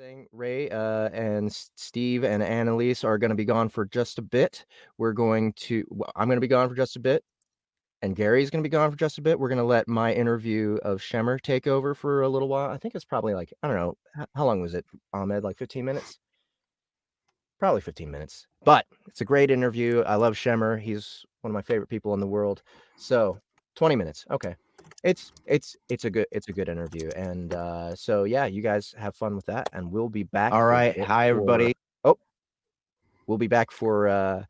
thing, Ray, and Steve and Annalise are going to be gone for just a bit. I'm going to be gone for just a bit, and Gary's going to be gone for just a bit. We're going to let my interview of Shemer take over for a little while. I think it's probably like, I don't know, how long was it, Ahmed? Like 15 minutes? Probably 15 minutes. But it's a great interview. I love Shemer. He's one of my favorite people in the world. So 20 minutes. Okay. It's a good interview. And so yeah, you guys have fun with that, and we'll be back. All right. Hi everybody. We'll be back for a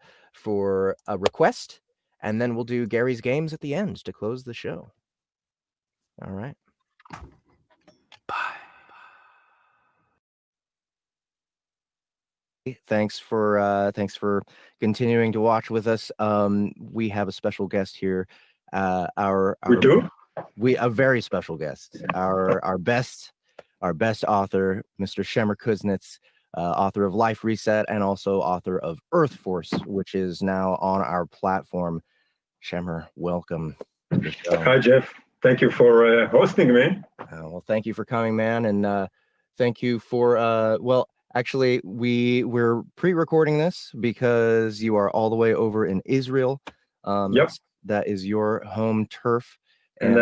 request, and then we'll do Gary's games at the end to close the show. All right. Bye. Thanks for continuing to watch with us. We have a special guest here. A very special guest. Our best author, Mr. Shemer Kuznitz, author of Life Reset and also author of Earth Force, which is now on our platform. Shemer, welcome to the show. Hi, Jeff. Thank you for hosting me. Well, thank you for coming, man, and thank you for actually, we're pre-recording this because you are all the way over in Israel. Yep. That is your home turf. And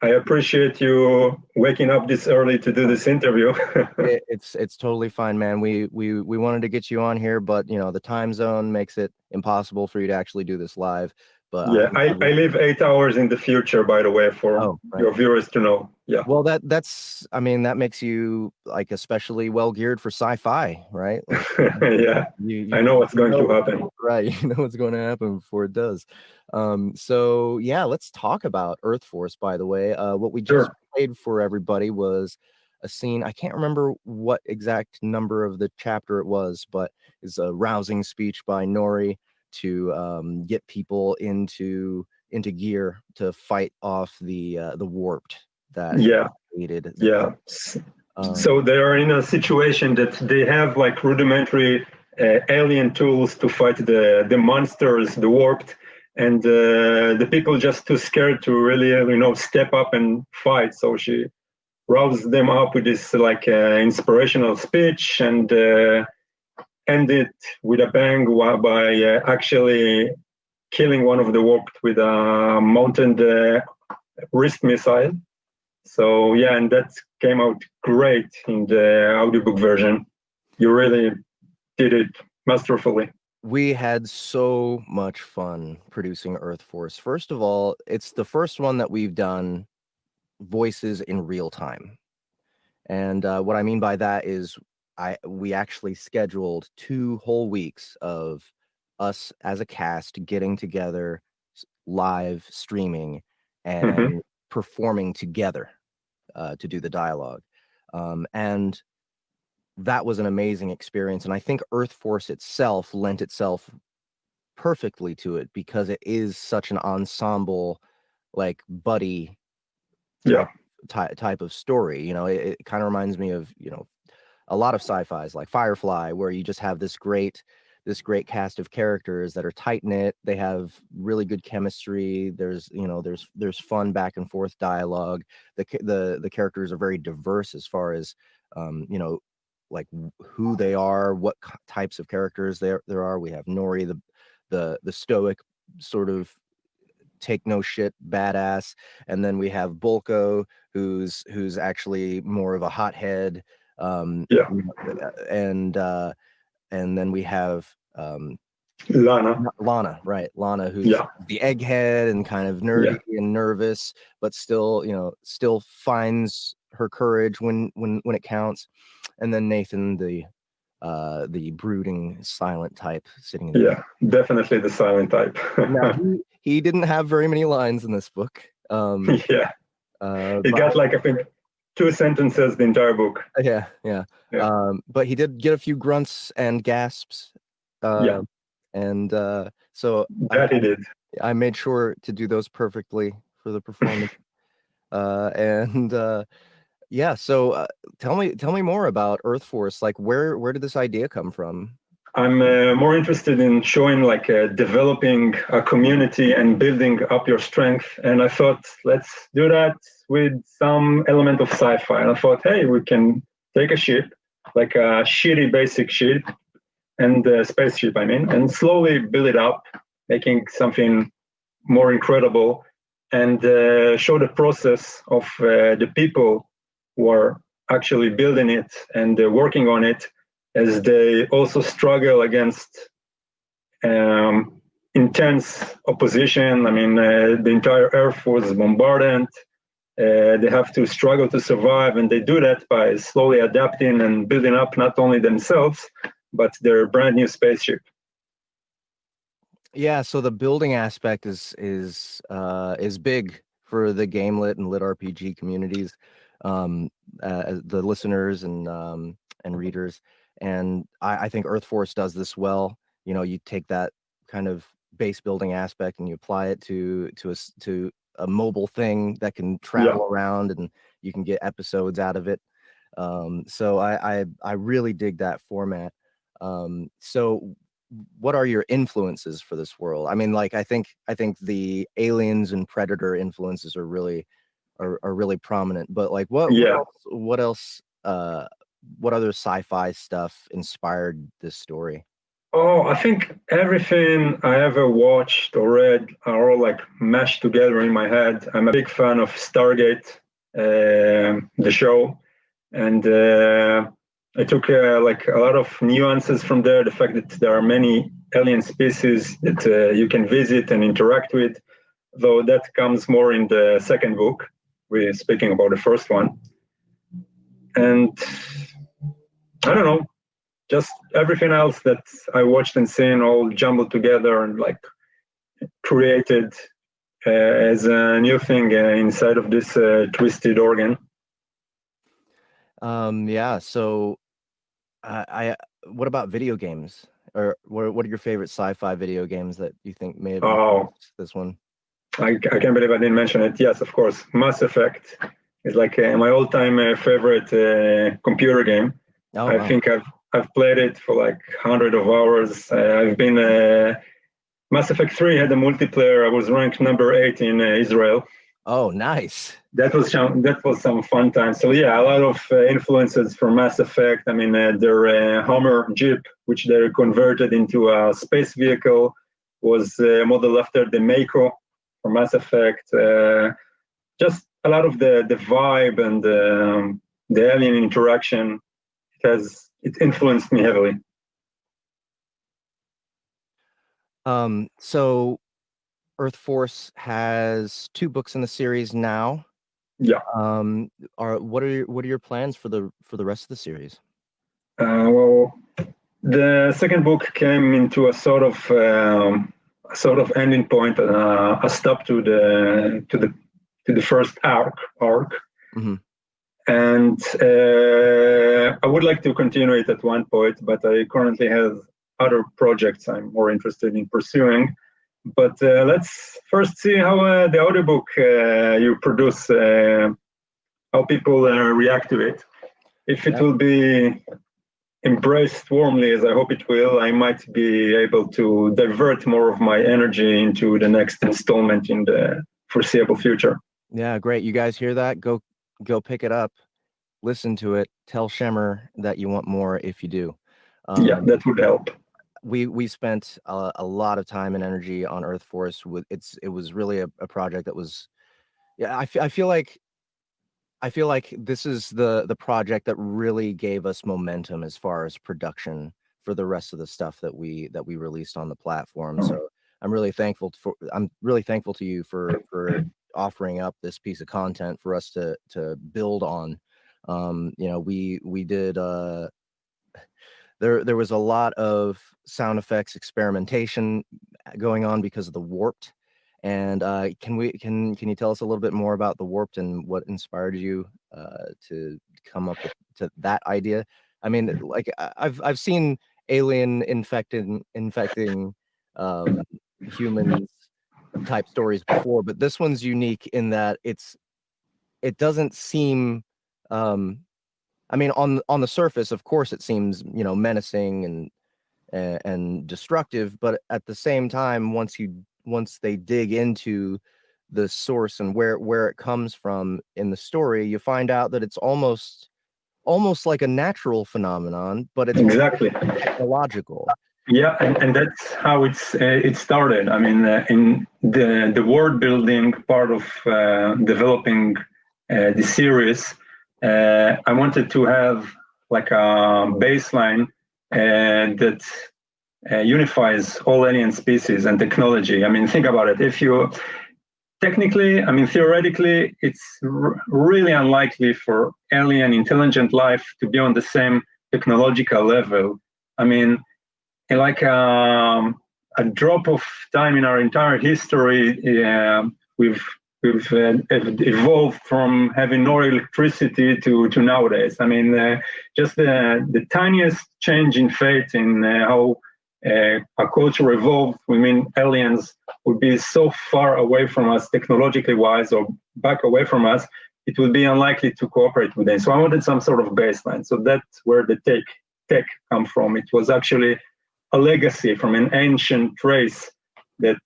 I appreciate you waking up this early to do this interview. It's totally fine, man. We wanted to get you on here, but the time zone makes it impossible for you to actually do this live. But yeah, I live 8 hours in the future, by the way, for your viewers to know. Yeah. Well, that makes you like especially well geared for sci-fi, right? Like, yeah. I know what's going to happen. Right. You know what's going to happen before it does. So yeah, let's talk about Earth Force, by the way. What we just played for everybody was a scene. I can't remember what exact number of the chapter it was, but it's a rousing speech by Nori to get people into gear to fight off the warped that created. Yeah. So they are in a situation that they have like rudimentary alien tools to fight the monsters, the warped, and the people just too scared to really step up and fight. So she rouses them up with this like inspirational speech and end it with a bang by actually killing one of the warped with a mounted wrist missile. So yeah, and that came out great in the audiobook version. You really did it masterfully. We had so much fun producing Earth Force. First of all, it's the first one that we've done voices in real time. And what I mean by that is we actually scheduled 2 whole weeks of us as a cast getting together, live streaming, and performing together to do the dialogue. And that was an amazing experience. And I think Earth Force itself lent itself perfectly to it because it is such an ensemble, like buddy type of story. It kind of reminds me of, a lot of sci-fis like Firefly, where you just have this great cast of characters that are tight knit. They have really good chemistry. There's fun back and forth dialogue. The characters are very diverse as far as like who they are, what types of characters there are. We have Nori, the stoic sort of take no shit badass, and then we have Bulko, who's actually more of a hothead. And then we have Lana, right? Lana, who's the egghead and kind of nerdy and nervous, but still finds her courage when it counts. And then Nathan, the brooding, silent type, sitting in definitely the silent type. Now, he didn't have very many lines in this book. He got like I think 2 sentences the entire book. Yeah. But he did get a few grunts and gasps. And so he did. I made sure to do those perfectly for the performance. So tell me more about Earth Force. Like, where did this idea come from? I'm more interested in showing like developing a community and building up your strength. And I thought, let's do that with some element of sci-fi. And I thought, hey, we can take a ship, like a shitty basic ship, and a spaceship, I mean, and slowly build it up, making something more incredible, and show the process of the people who are actually building it and working on it, as they also struggle against intense opposition. I mean, the entire Earth was bombarded. They have to struggle to survive, and they do that by slowly adapting and building up not only themselves, but their brand new spaceship. Yeah, so the building aspect is big for the game lit and lit RPG communities, the listeners and readers, and I think Earth Force does this well. You know, you take that kind of base building aspect and you apply it to a mobile thing that can travel around, and you can get episodes out of it. So I really dig that format. So what are your influences for this world? I mean, like I think the Aliens and Predator influences are really prominent, but like what else what other sci-fi stuff inspired this story? Oh, I think everything I ever watched or read are all like mashed together in my head. I'm a big fan of Stargate, the show, and I took like a lot of nuances from there. The fact that there are many alien species that you can visit and interact with, though that comes more in the second book. We're speaking about the first one, and I don't know, just everything else that I watched and seen all jumbled together and like created as a new thing inside of this twisted organ. Yeah. So, I what about video games? Or what are your favorite sci-fi video games that you think may have influenced this one? I can't believe I didn't mention it. Yes, of course. Mass Effect is like my all-time favorite computer game. Oh, I wow. think I've played it for like hundreds of hours. I've been Mass Effect 3 had a multiplayer. I was ranked number 8 in Israel. Oh, nice. That was some fun time. So yeah, a lot of influences from Mass Effect. I mean, their Hummer Jeep, which they converted into a space vehicle, was modeled after the Mako from Mass Effect. Just a lot of the vibe and the alien interaction. It influenced me heavily. So Earth Force has 2 books in the series now. Yeah. What are your plans for the rest of the series? Well, the second book came into a sort of ending point, a stop to the first arc. Mm-hmm. And I would like to continue it at one point, but I currently have other projects I'm more interested in pursuing. But let's first see how the audiobook you produce, how people react to it. If it will be embraced warmly, as I hope it will, I might be able to divert more of my energy into the next installment in the foreseeable future. Yeah, great. You guys hear that? Go pick it up, listen to it, tell Shemer that you want more if you do. Yeah, that would help. We spent a lot of time and energy on Earth Force. It was really a project that was, yeah, I feel like this is the project that really gave us momentum as far as production for the rest of the stuff that we released on the platform. So I'm really thankful to you for offering up this piece of content for us to build on. You know, we did there was a lot of sound effects experimentation going on because of the Warped. And can you tell us a little bit more about the Warped and what inspired you to come up with that idea? I mean, like I've seen alien infecting humans type stories before, but this one's unique in that it doesn't seem I mean, on the surface, of course, it seems, you know, menacing and destructive, but at the same time, once they dig into the source and where it comes from in the story, you find out that it's almost almost like a natural phenomenon, but it's exactly. technological. Yeah, and that's how it started. I mean, in the world building part of developing the series, I wanted to have like a baseline that unifies all alien species and technology. I mean, think about it. If you technically, I mean, theoretically, it's really unlikely for alien intelligent life to be on the same technological level. I mean, in like a drop of time in our entire history, we've evolved from having no electricity to nowadays. I mean, just the tiniest change in fate in how our culture evolved. We mean aliens would be so far away from us technologically wise, or back away from us, it would be unlikely to cooperate with them. So I wanted some sort of baseline. So that's where the tech come from. It was actually a legacy from an ancient race that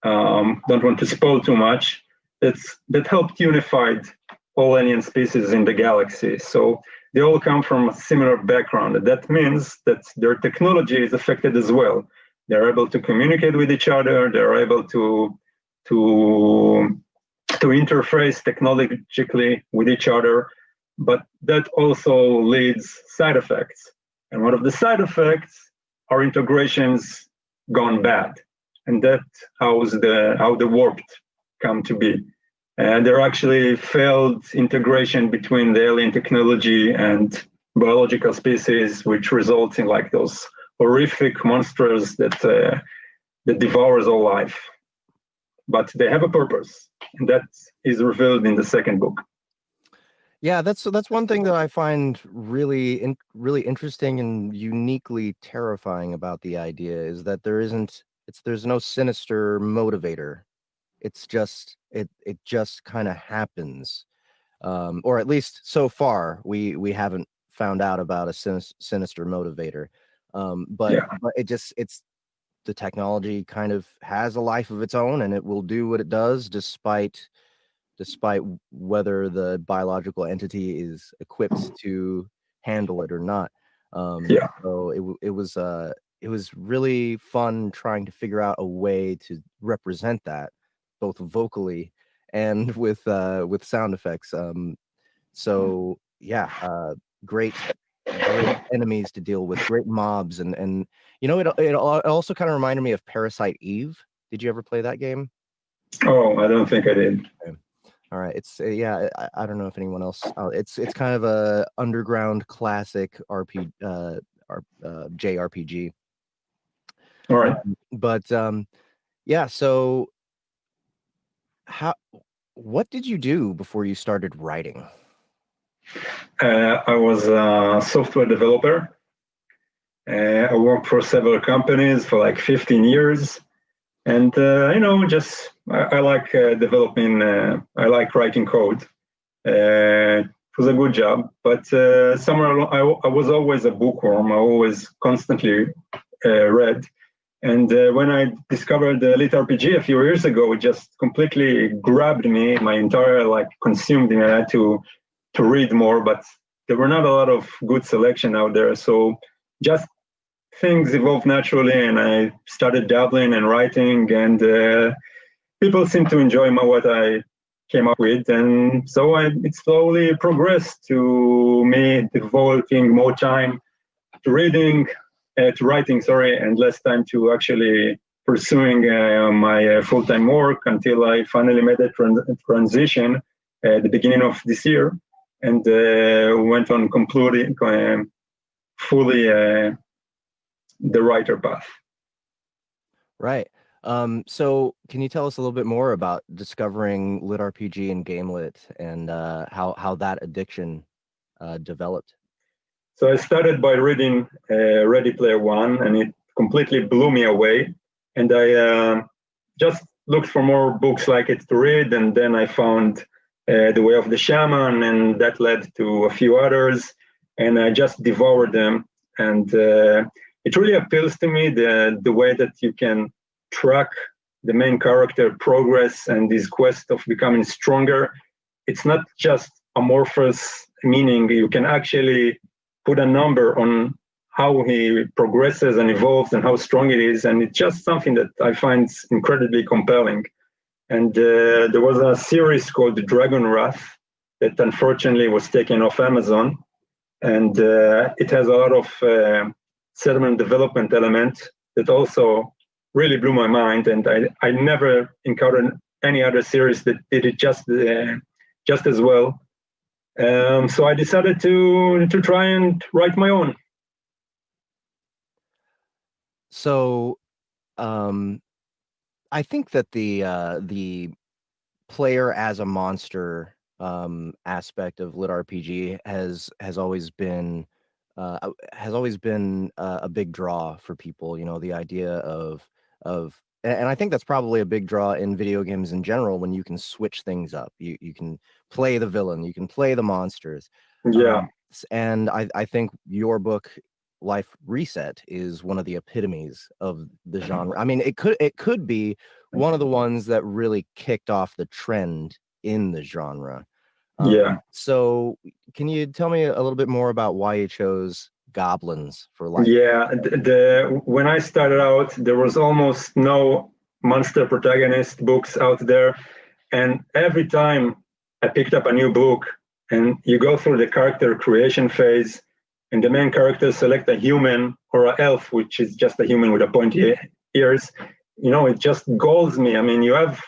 don't want to spoil too much. That helped unified all alien species in the galaxy. So they all come from a similar background. That means that their technology is affected as well. They're able to communicate with each other. They're able to interface technologically with each other. But that also leads side effects. And one of the side effects are integrations gone bad. And that's how the warped come to be. And there are actually failed integration between the alien technology and biological species, which results in like those horrific monsters that devours all life. But they have a purpose, and that is revealed in the second book. Yeah, that's one thing that I find really interesting and uniquely terrifying about the idea is that there's no sinister motivator. It's just it just kind of happens, or at least so far we haven't found out about a sinister motivator. But it's the technology kind of has a life of its own, and it will do what it does despite whether the biological entity is equipped to handle it or not. So it was really fun trying to figure out a way to represent that both vocally and with sound effects. So yeah, great enemies to deal with, great mobs, and it also kind of reminded me of Parasite Eve. Did you ever play that game? Oh, I don't think I did. Okay. All right, it's I don't know if anyone else. It's kind of a underground classic JRPG. All right. But yeah. So what did you do before you started writing? I was a software developer. I worked for several companies for like 15 years. And, just I like developing, I like writing code. It was a good job, but somewhere I was always a bookworm. I always constantly read. And when I discovered the Lit RPG a few years ago, it just completely grabbed me. My entire consumed me. I had to read more, but there were not a lot of good selection out there. So just things evolved naturally, and I started dabbling and writing, and people seemed to enjoy what I came up with, and so it slowly progressed to me devoting more time to writing, and less time to actually pursuing my full-time work, until I finally made a transition at the beginning of this year, and went on completely fully the writer path. Right. So can you tell us a little bit more about discovering Lit RPG and Gamelit, and how that addiction developed? So I started by reading Ready Player One, and it completely blew me away. And I just looked for more books like it to read, and then I found The Way of the Shaman, and that led to a few others, and I just devoured them. And it really appeals to me, the way that you can track the main character progress and his quest of becoming stronger. It's not just amorphous meaning you can actually put a number on how he progresses and evolves and how strong it is. And it's just something that I find incredibly compelling. And there was a series called Dragon Wrath that unfortunately was taken off Amazon. And it has a lot of settlement development element that also really blew my mind. And I never encountered any other series that did it just as well. So I decided to try and write my own. So, I think that the player as a monster aspect of lit RPG has always been a big draw for people. You know, the idea of and I think that's probably a big draw in video games in general when you can switch things up. You can play the villain, you can play the monsters. Yeah. And I think your book Life Reset is one of the epitomes of the genre. I mean, it could be one of the ones that really kicked off the trend in the genre. Yeah. So can you tell me a little bit more about why you chose goblins for life? Yeah, when I started out, there was almost no monster protagonist books out there, and every time I picked up a new book, and you go through the character creation phase, and the main character select a human or an elf, which is just a human with a pointy ears. You know, it just galls me. I mean, you have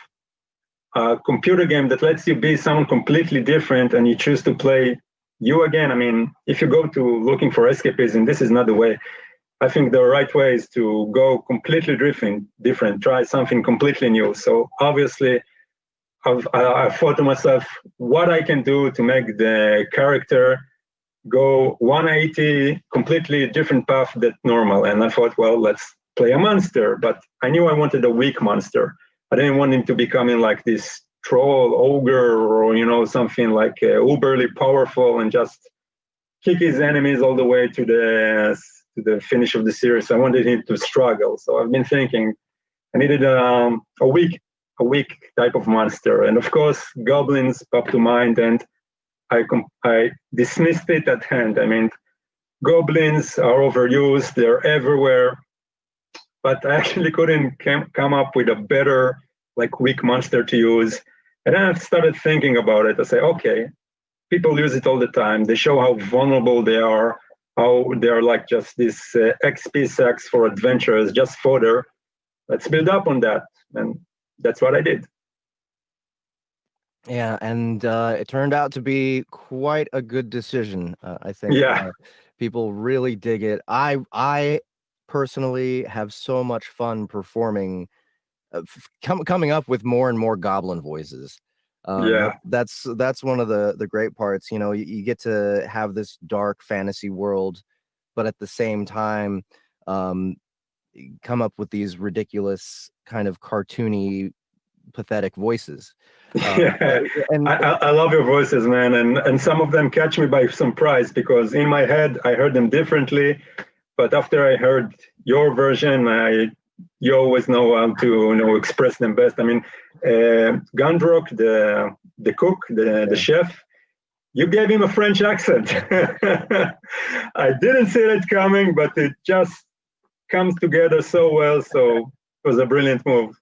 a computer game that lets you be someone completely different, and you choose to play you again. I mean, if you go to looking for escapism, this is not the way. I think the right way is to go completely different, try something completely new. So obviously, I thought to myself, what I can do to make the character go 180, completely different path than normal. And I thought, well, let's play a monster. But I knew I wanted a weak monster. I didn't want him to become like this troll, ogre, or something like uberly powerful and just kick his enemies all the way to the finish of the series. I wanted him to struggle. So I've been thinking I needed a weak type of monster, and of course goblins popped to mind, and I dismissed it at hand. I mean, goblins are overused; they're everywhere. But I actually couldn't come up with a better weak monster to use. And then I started thinking about it. I say, okay, people use it all the time. They show how vulnerable they are, how they are like just this XP sacks for adventurers, just fodder. Let's build up on that. And that's what I did. Yeah, and it turned out to be quite a good decision. I think people really dig it. I personally have so much fun performing, coming up with more and more goblin voices. That's one of the great parts. You know, you get to have this dark fantasy world, but at the same time, come up with these ridiculous kind of cartoony, pathetic voices. And I love your voices, man, and some of them catch me by surprise because in my head I heard them differently, but after I heard your version, you always know how to express them best. I mean, Gundrock, the cook, the chef, you gave him a French accent. I didn't see it coming, but it just comes together so well. So it was a brilliant move.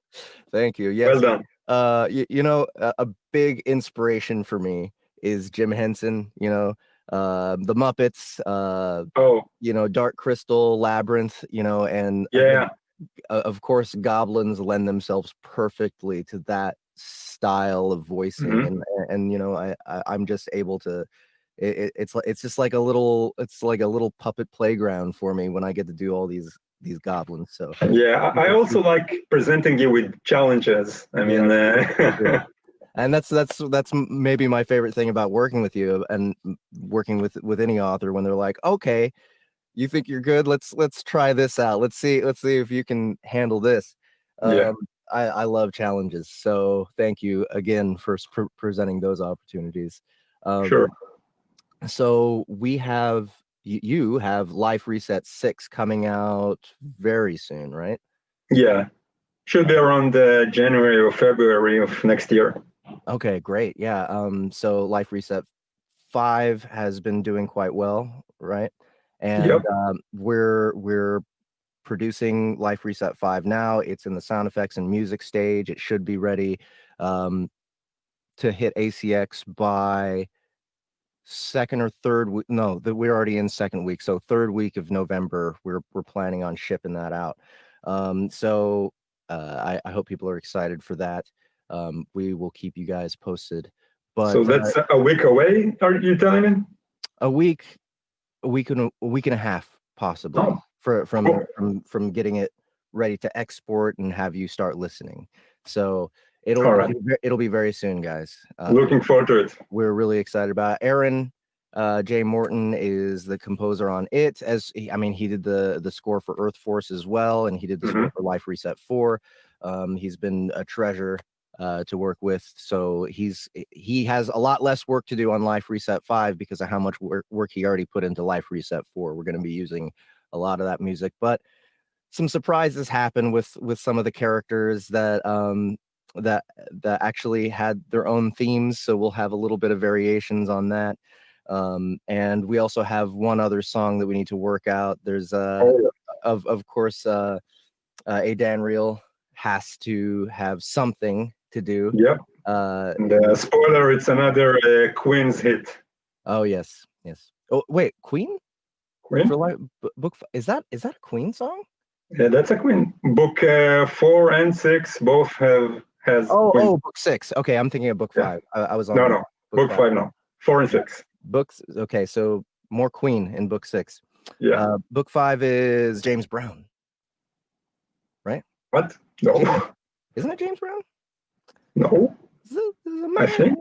Thank you. Yes. Well done. A big inspiration for me is Jim Henson, the Muppets, Dark Crystal, Labyrinth, and of course, goblins lend themselves perfectly to that style of voicing, and I'm just able to. It's just like a little puppet playground for me when I get to do all these goblins. So I also like presenting you with challenges. I mean, and that's maybe my favorite thing about working with you and working with any author, when they're like, okay, you think you're good, let's try this out, let's see if you can handle this. I love challenges, so thank you again for presenting those opportunities. Sure. So you have Life Reset 6 coming out very soon, right? Yeah, should be around January or February of next year. Okay, great. Yeah. So Life Reset 5 has been doing quite well, right? And Yep. we're producing Life Reset 5 now. It's in the sound effects and music stage. It should be ready to hit ACX by second or third week. No, we're already in second week. So third week of November, we're planning on shipping that out. So I hope people are excited for that. We will keep you guys posted. But so that's a week away, are you telling me? a week and a half possibly from getting it ready to export and have you start listening. So it'll be very soon, guys. Looking forward to it. We're really excited about it. Aaron J. Morton is the composer on it. He did the score for Earth Force as well, and he did the score for Life Reset 4. He's been a treasure to work with. So he has a lot less work to do on Life Reset 5 because of how much work he already put into Life Reset 4. We're going to be using a lot of that music, but some surprises happen with some of the characters that actually had their own themes. So we'll have a little bit of variations on that. And we also have one other song that we need to work out. There's of course a Dan Reel has to have something to do. Yep. And spoiler, it's another Queen's hit. Oh yes. Oh wait, Queen? For book is that a Queen song? Yeah, that's a Queen. Book 4 and 6 both has. Queen. Book 6. Okay, I'm thinking of book 5. I was on. No, book 5 no. 4 and 6. Books. Okay, so more Queen in book 6. Yeah. Book 5 is James Brown. Right? What? No. Isn't it James Brown? No. I think.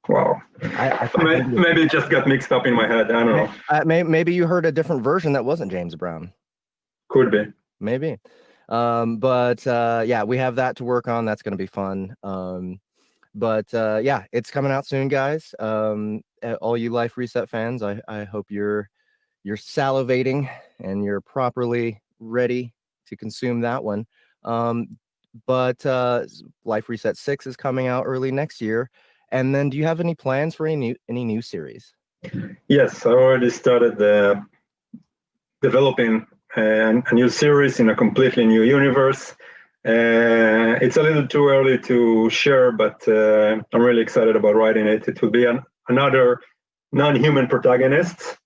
Wow. Maybe it just got mixed up in my head. I don't know. Maybe you heard a different version that wasn't James Brown. Could be. Maybe. But we have that to work on. That's going to be fun. But it's coming out soon, guys. All you Life Reset fans, I hope you're salivating and you're properly ready to consume that one. But Life Reset 6 is coming out early next year. And then do you have any plans for any new series? Yes, I already started developing a new series in a completely new universe. It's a little too early to share, but I'm really excited about writing it. It will be another non-human protagonist.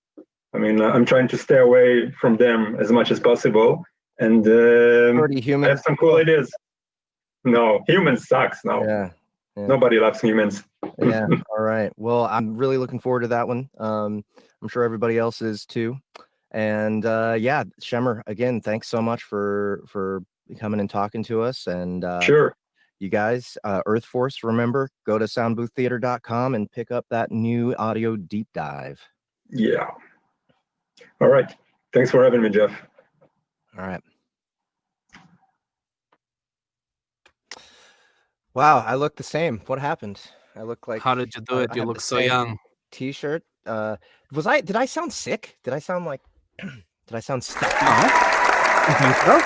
I mean, I'm trying to stay away from them as much as possible. And I have some cool ideas. No, humans sucks now. Yeah. Nobody loves humans. Yeah. All right. Well, I'm really looking forward to that one. I'm sure everybody else is too. And Shemer, again, thanks so much for coming and talking to us. And sure. You guys, Earth Force, remember, go to soundbooththeater.com and pick up that new audio deep dive. Yeah. All right. Thanks for having me, Jeff. All right. Wow, I look the same. What happened? I look like. How did you do it? You look so young. T-shirt. Did I sound sick? Did I sound like? Did I sound stuffy? I think so.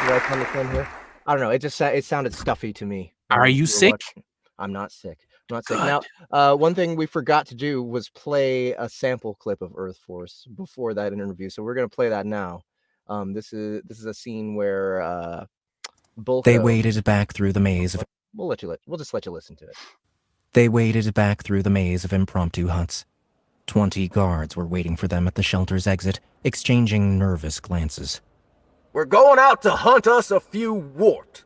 Did I come to come here? I don't know. It sounded stuffy to me. Are you sick? I'm not sick. I'm not sick. Now, one thing we forgot to do was play a sample clip of Earth Force before that interview. So we're gonna play that now. This is a scene where They waded back through the maze of. We'll just let you listen to it. They waded back through the maze of impromptu huts. 20 guards were waiting for them at the shelter's exit, exchanging nervous glances. We're going out to hunt us a few wart.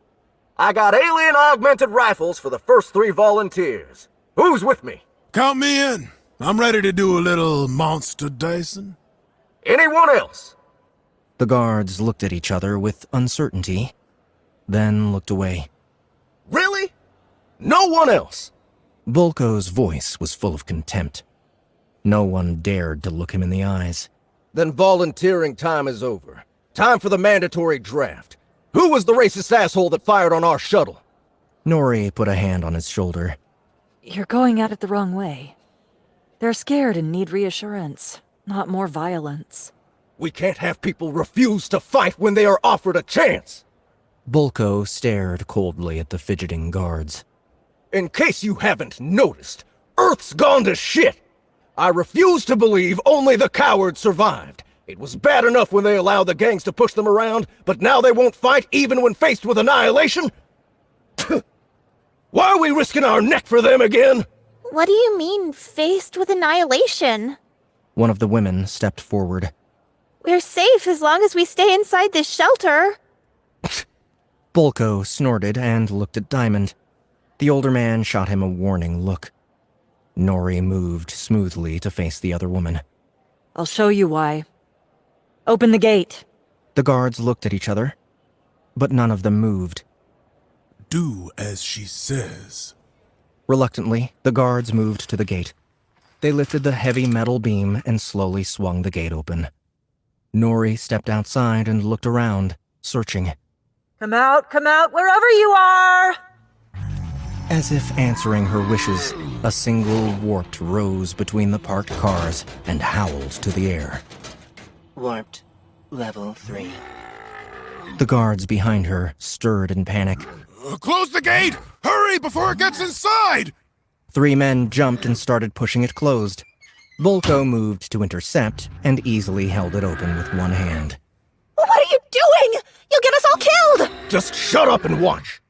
I got alien augmented rifles for the first 3 volunteers. Who's with me? Count me in. I'm ready to do a little monster dicing. Anyone else? The guards looked at each other with uncertainty, then looked away. Really? No one else? Volko's voice was full of contempt. No one dared to look him in the eyes. Then volunteering time is over. Time for the mandatory draft. Who was the racist asshole that fired on our shuttle? Nori put a hand on his shoulder. You're going at it the wrong way. They're scared and need reassurance, not more violence. We can't have people refuse to fight when they are offered a chance. Volko stared coldly at the fidgeting guards. In case you haven't noticed, Earth's gone to shit! I refuse to believe only the cowards survived. It was bad enough when they allowed the gangs to push them around, but now they won't fight even when faced with annihilation? Why are we risking our neck for them again? What do you mean, faced with annihilation? One of the women stepped forward. We're safe as long as we stay inside this shelter. Bulko snorted and looked at Diamond. The older man shot him a warning look. Nori moved smoothly to face the other woman. I'll show you why. Open the gate. The guards looked at each other, but none of them moved. Do as she says. Reluctantly, the guards moved to the gate. They lifted the heavy metal beam and slowly swung the gate open. Nori stepped outside and looked around, searching. Come out, wherever you are! As if answering her wishes, a single warped rose between the parked cars and howled to the air. Warped. Level 3. The guards behind her stirred in panic. Close the gate! Hurry before it gets inside! 3 men jumped and started pushing it closed. Bulko moved to intercept and easily held it open with one hand. What are you doing? You'll get us all killed! Just shut up and watch!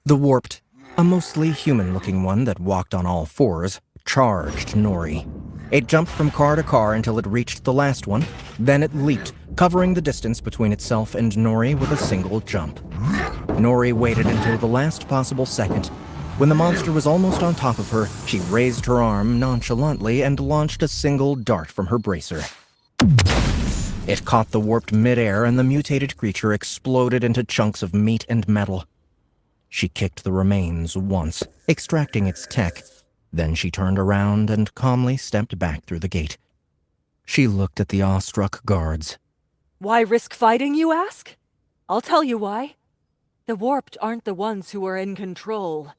The warped, a mostly human-looking one that walked on all fours, charged Nori. It jumped from car to car until it reached the last one. Then it leaped, covering the distance between itself and Nori with a single jump. Nori waited until the last possible second. When the monster was almost on top of her, she raised her arm nonchalantly and launched a single dart from her bracer. It caught the warped midair, and the mutated creature exploded into chunks of meat and metal. She kicked the remains once, extracting its tech. Then she turned around and calmly stepped back through the gate. She looked at the awestruck guards. Why risk fighting, you ask? I'll tell you why. The warped aren't the ones who are in control.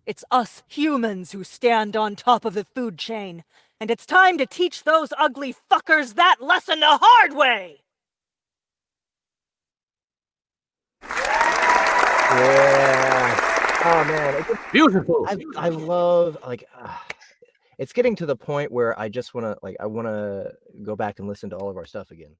It's us humans who stand on top of the food chain. And it's time to teach those ugly fuckers that lesson the hard way! Yeah. Oh man, Beautiful. I love it's getting to the point where I just want to I want to go back and listen to all of our stuff again.